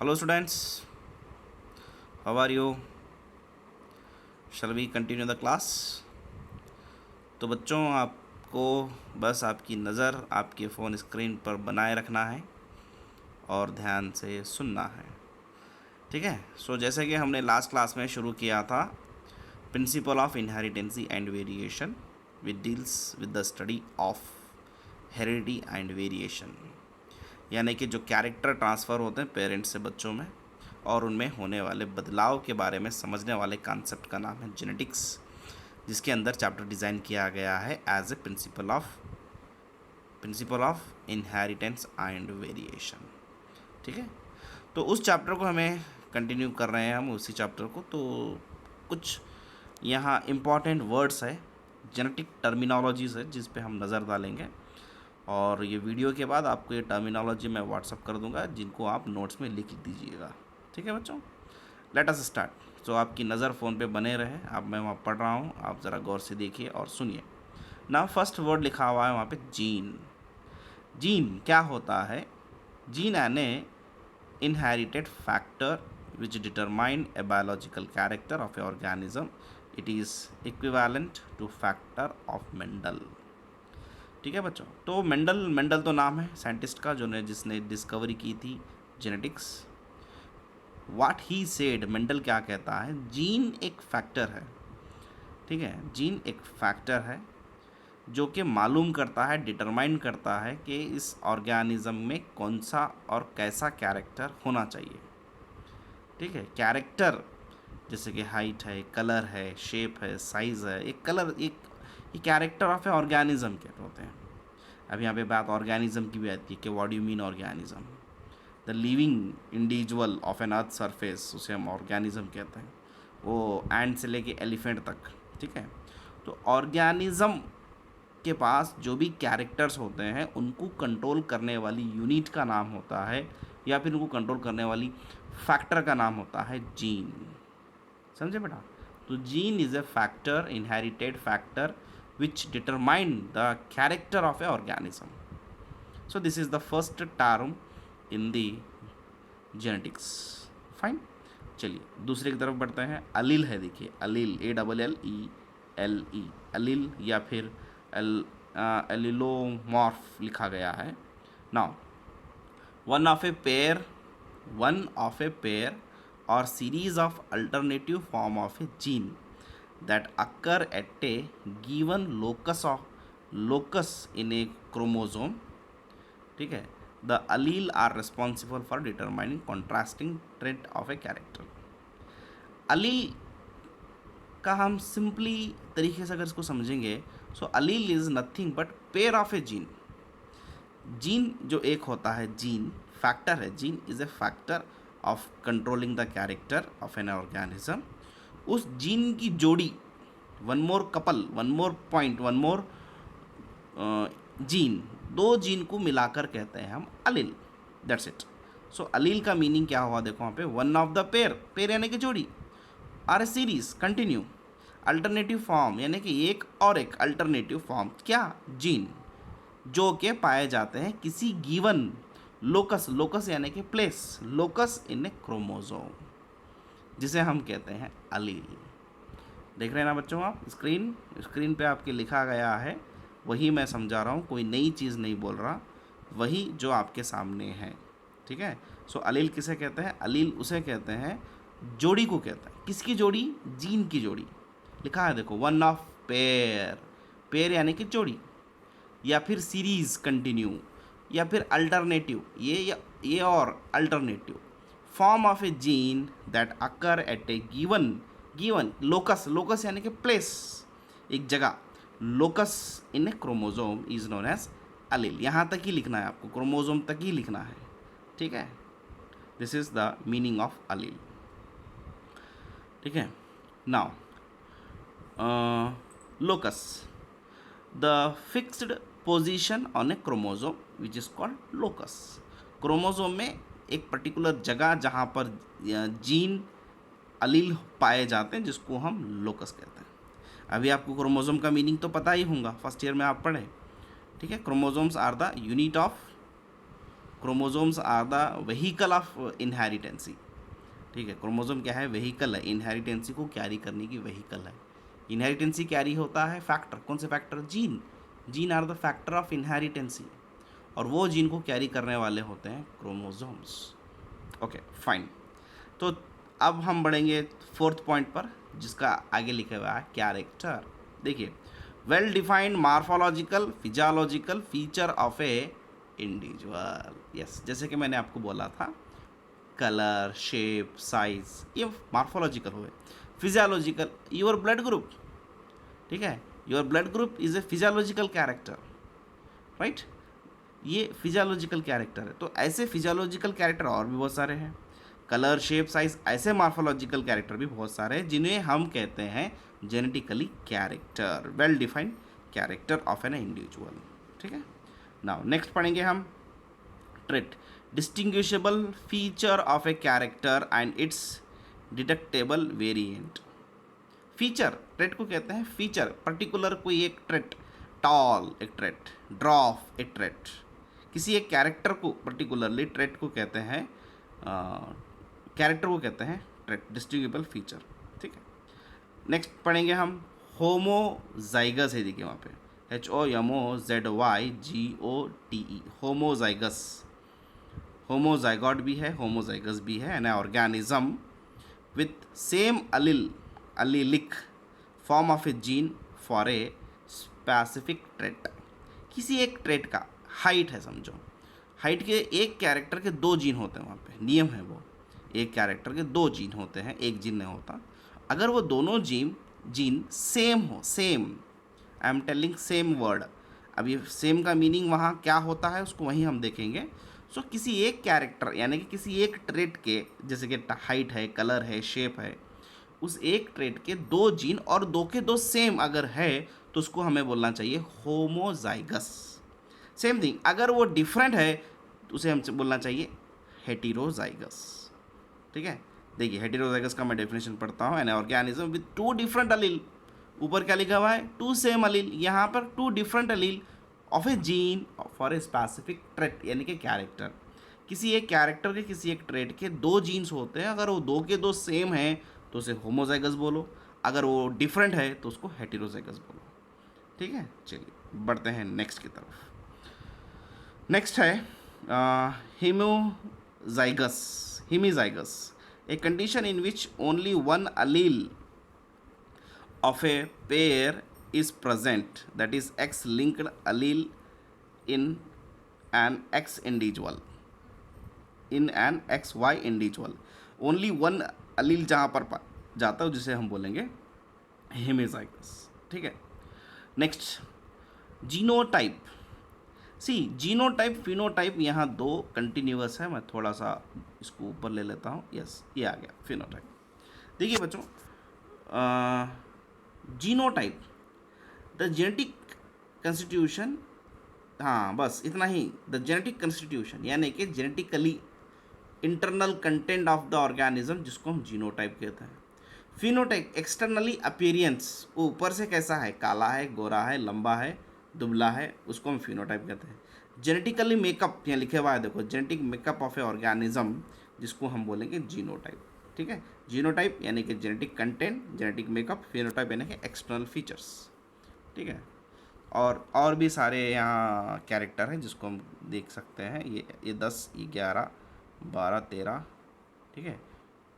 Hello students, how are you? Shall we continue the class? तो बच्चों आपको बस आपकी नज़र आपके फ़ोन स्क्रीन पर बनाए रखना है और ध्यान से सुनना है, ठीक है। जैसे कि हमने लास्ट क्लास में शुरू किया था principal of inheritance and variation which deals with the study of heredity and variation, यानी कि जो कैरेक्टर ट्रांसफ़र होते हैं पेरेंट्स से बच्चों में और उनमें होने वाले बदलाव के बारे में समझने वाले कॉन्सेप्ट का नाम है जेनेटिक्स, जिसके अंदर चैप्टर डिज़ाइन किया गया है as a principle of inheritance and variation, ठीक है। तो उस चैप्टर को हमें कंटिन्यू कर रहे हैं हम उसी चैप्टर को। तो कुछ यहाँ इम्पॉर्टेंट वर्ड्स है, जेनेटिक टर्मिनोलॉजीज़ है जिस पे हम नज़र डालेंगे और ये वीडियो के बाद आपको ये टर्मिनोलॉजी मैं व्हाट्सअप कर दूंगा जिनको आप नोट्स में लिख दीजिएगा, ठीक है बच्चों। Let us start. आपकी नज़र फ़ोन पे बने रहे, अब मैं वहाँ पढ़ रहा हूँ, आप ज़रा गौर से देखिए और सुनिए ना। फर्स्ट वर्ड लिखा हुआ है वहाँ पे जीन। जीन क्या होता है? जीन यानी inherited factor which determine a biological character of A organism. It is equivalent two factor of Mendel, ठीक है बच्चों। तो मेंडल तो नाम है साइंटिस्ट का जिसने डिस्कवरी की थी genetics. What he said, Mendel क्या कहता है? जीन एक फैक्टर है, ठीक है। जीन एक फैक्टर है जो कि मालूम करता है, डिटरमाइन करता है कि इस ऑर्गेनिज्म में कौन सा और कैसा कैरेक्टर होना चाहिए, ठीक है। कैरेक्टर जैसे कि हाइट है, कलर है, शेप है, साइज़ है, ये कैरेक्टर ऑफ ए ऑर्गेनिज्म के होते हैं। अब यहाँ पे बात ऑर्गेनिज्म की भी आती है कि what do mean organism. The living individual of an earth surface, उसे हम ऑर्गेनिज्म कहते हैं, वो एंड से लेके एलिफेंट तक, ठीक है। तो ऑर्गेनिज्म के पास जो भी कैरेक्टर्स होते हैं उनको कंट्रोल करने वाली यूनिट का नाम होता है या फिर उनको कंट्रोल करने वाली फैक्टर का नाम होता है जीन, समझे बेटा। तो gene is a factor, inherited factor which determine the character of a organism. So this is the first term in the genetics. Fine. चलिए दूसरे की तरफ बढ़ते हैं। अलील है, देखिए अलील, ALLELE, अलील या फिर एलिलोमॉर्फ लिखा गया है। Now one of a pair or series of alternative form of a gene that occur at a given locus in a chromosome, ठीक है। the allele are responsible for determining contrasting trait of a character. allele का हम simply तरीके से अगर इसको समझेंगे, allele is nothing but pair of a gene. Gene जो एक होता है, जीन फैक्टर है, gene is a factor of controlling the character of an organism. उस जीन की जोड़ी, one more couple, one more point, one more gene, दो gene को मिलाकर कहते हैं हम अलील, दैट्स इट। अलील का मीनिंग क्या हुआ? देखो वहाँ पे वन ऑफ द पेयर यानी कि जोड़ी, are a series continue, alternative form यानी कि एक और एक अल्टरनेटिव फॉर्म, क्या? जीन, जो के पाए जाते हैं किसी गिवन लोकस यानी कि place, locus in a chromosome, जिसे हम कहते हैं अलील। देख रहे हैं ना बच्चों आप? स्क्रीन पे आपके लिखा गया है, वही मैं समझा रहा हूँ, कोई नई चीज़ नहीं बोल रहा, वही जो आपके सामने है, ठीक है। अलील किसे कहते हैं? अलील उसे कहते हैं, जोड़ी को कहते हैं। किसकी जोड़ी? जीन की जोड़ी। लिखा है देखो, वन ऑफ पेयर यानी कि जोड़ी, या फिर सीरीज कंटिन्यू, या फिर अल्टरनेटिव, ये और alternative form of a gene that occur at a given locus यानी कि प्लेस, एक जगह, locus in a chromosome is known as allele. यहाँ तक ही लिखना है आपको, क्रोमोसोम तक ही लिखना है, ठीक है। This is the meaning of allele, ठीक है। Now locus, the fixed position on a chromosome which is called locus. Chromosome में एक पर्टिकुलर जगह जहाँ पर जीन अलील पाए जाते हैं, जिसको हम लोकस कहते हैं। अभी आपको क्रोमोसोम का मीनिंग तो पता ही होगा, फर्स्ट ईयर में आप पढ़े, ठीक है। Chromosomes are the unit of chromosomes are the vehicle of inheritance. ठीक है, क्रोमोजोम क्या है? व्हीकल है, इनहेरिटेंसी को कैरी करने की व्हीकल है। इनहेरिटेंसी कैरी होता है फैक्टर, कौन से factor? Gene. Gene are the factor of inheritance, और वो जीन को कैरी करने वाले होते हैं क्रोमोजोम्स। Okay fine. तो अब हम बढ़ेंगे फोर्थ पॉइंट पर, जिसका आगे लिखा हुआ है कैरेक्टर। देखिए, well defined morphological physiological feature of A individual. Yes, जैसे कि मैंने आपको बोला था, कलर, शेप, साइज, ये मार्फोलॉजिकल हुए। Physiological, your blood group. ठीक है, your blood group is a physiological character, right? ये फिजियोलॉजिकल कैरेक्टर है। तो ऐसे फिजियोलॉजिकल कैरेक्टर और भी बहुत सारे हैं। कलर, शेप, साइज, ऐसे मार्फोलॉजिकल कैरेक्टर भी बहुत सारे हैं, जिन्हें हम कहते हैं genetically character, well defined character of an individual. ठीक है, नाउ नेक्स्ट पढ़ेंगे हम trait, distinguishable feature of a character and it's detectable variant. Feature, trait को कहते हैं फीचर, पर्टिकुलर कोई एक ट्रेट, टॉल एक ट्रेट, ड्रॉफ एक ट्रेट, किसी एक कैरेक्टर को पर्टिकुलरली ट्रेट को कहते हैं, कैरेक्टर को कहते हैं ट्रेट, डिस्टिंग्विशेबल फीचर। ठीक है, नेक्स्ट पढ़ेंगे हम होमोजाइगस है, देखिए वहाँ पे HOMOZYGOTE, होमोजाइगस। होमोजाइगॉट भी है, होमोजाइगस भी है, an organism with same allelic form of a gene for a specific trait. किसी एक ट्रेट का, हाइट है समझो, हाइट के एक कैरेक्टर के दो जीन होते हैं, वहाँ पे नियम है वो, एक कैरेक्टर के दो जीन होते हैं, एक जीन नहीं होता। अगर वो दोनों जीन सेम हो, same, I am telling same word, अब ये सेम का मीनिंग वहाँ क्या होता है उसको वहीं हम देखेंगे। सो किसी एक कैरेक्टर यानी कि किसी एक ट्रेट के, जैसे कि हाइट है, कलर है, शेप है, उस एक ट्रेट के दो जीन और दो के दो सेम अगर है तो उसको हमें बोलना चाहिए होमोजाइगस। सेम थिंग, अगर वो डिफरेंट है तो उसे हमसे बोलना चाहिए हेटेरोजाइगस। ठीक है, देखिए हेटेरोजाइगस का मैं डेफिनेशन पढ़ता हूँ, an organism with two different allele, ऊपर क्या लिखा हुआ है? टू सेम अलील, यहाँ पर two different allele of a gene for a specific trait, यानी कि कैरेक्टर। किसी एक कैरेक्टर के, किसी एक ट्रेट के दो जीन्स होते हैं, अगर वो दो के दो सेम हैं तो उसे होमोजाइगस बोलो, अगर वो डिफरेंट है तो उसको हेटेरोजाइगस बोलो। ठीक है, चलिए बढ़ते हैं नेक्स्ट की तरफ। नेक्स्ट है hemizygous, a condition in which only one allele of a pair is present, that is X linked allele in an X individual, in an XY individual, only one allele जहाँ पर जाता है जिसे हम बोलेंगे हेमीजाइगस। ठीक है, नेक्स्ट जीनोटाइप। सी, genotype phenotype यहाँ दो कंटिन्यूअस है, मैं थोड़ा सा इसको ऊपर ले लेता हूँ। यस, ये आ गया फिनोटाइप। देखिए बच्चों, जीनोटाइप, द जेनेटिक कंस्टिट्यूशन, हाँ बस इतना ही, द जेनेटिक कंस्टिट्यूशन यानी कि genetically internal content of the organism, जिसको हम जीनोटाइप कहते हैं। फिनोटाइप, एक्सटर्नली अपीयरेंस, वो ऊपर से कैसा है, काला है, गोरा है, लंबा है, दुबला है, उसको हम फिनोटाइप कहते हैं। जेनेटिकली मेकअप, यहाँ लिखे हुआ है देखो, genetic makeup of A organism, जिसको हम बोलेंगे जीनोटाइप। ठीक है, जीनोटाइप यानी कि genetic content, genetic makeup, phenotype यानी कि एक्सटर्नल फीचर्स। ठीक है, और भी सारे यहाँ कैरेक्टर हैं जिसको हम देख सकते हैं, ये 10, ये 11, 12, 13, ठीक है,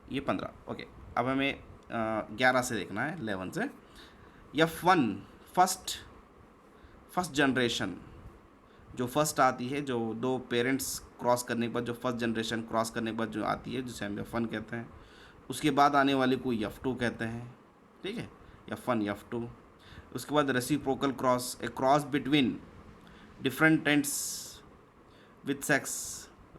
ये 15। ओके, अब हमें 11 से देखना है, 11 से। F1 फर्स्ट जनरेशन, जो फर्स्ट आती है, जो दो पेरेंट्स क्रॉस करने के बाद, जो फर्स्ट जनरेशन क्रॉस करने के बाद जो आती है, जिसे हम F1 कहते हैं। उसके बाद आने वाले को F2 कहते हैं। ठीक है, F1 F2। उसके बाद reciprocal cross, a cross between different tents with sex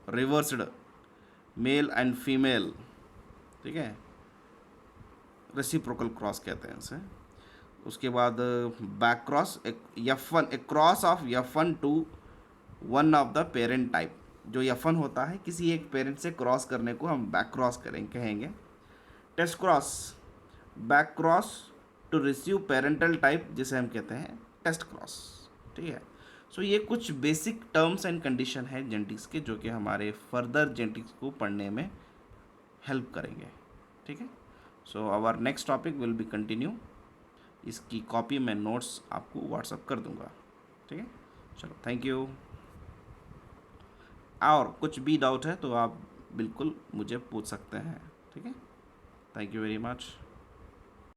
reversed male and female. ठीक है, रेसिप्रोकल क्रॉस कहते हैं उसे। उसके बाद back cross, F1, a cross of F1 to one of the parent type. जो F1 होता है किसी एक पेरेंट से क्रॉस करने को हम बैक क्रॉस कहेंगे। Test cross, back cross to receive parental type, जिसे हम कहते हैं टेस्ट क्रॉस। ठीक है, सो ये कुछ बेसिक टर्म्स एंड कंडीशन है जेनेटिक्स के, जो कि हमारे फर्दर जेनेटिक्स को पढ़ने में हेल्प करेंगे, ठीक है। So our next topic will be continue. इसकी कॉपी मैं नोट्स आपको व्हाट्सअप कर दूंगा, ठीक है। चलो, थैंक यू। और कुछ भी डाउट है तो आप बिल्कुल मुझे पूछ सकते हैं, ठीक है। Thank you very much.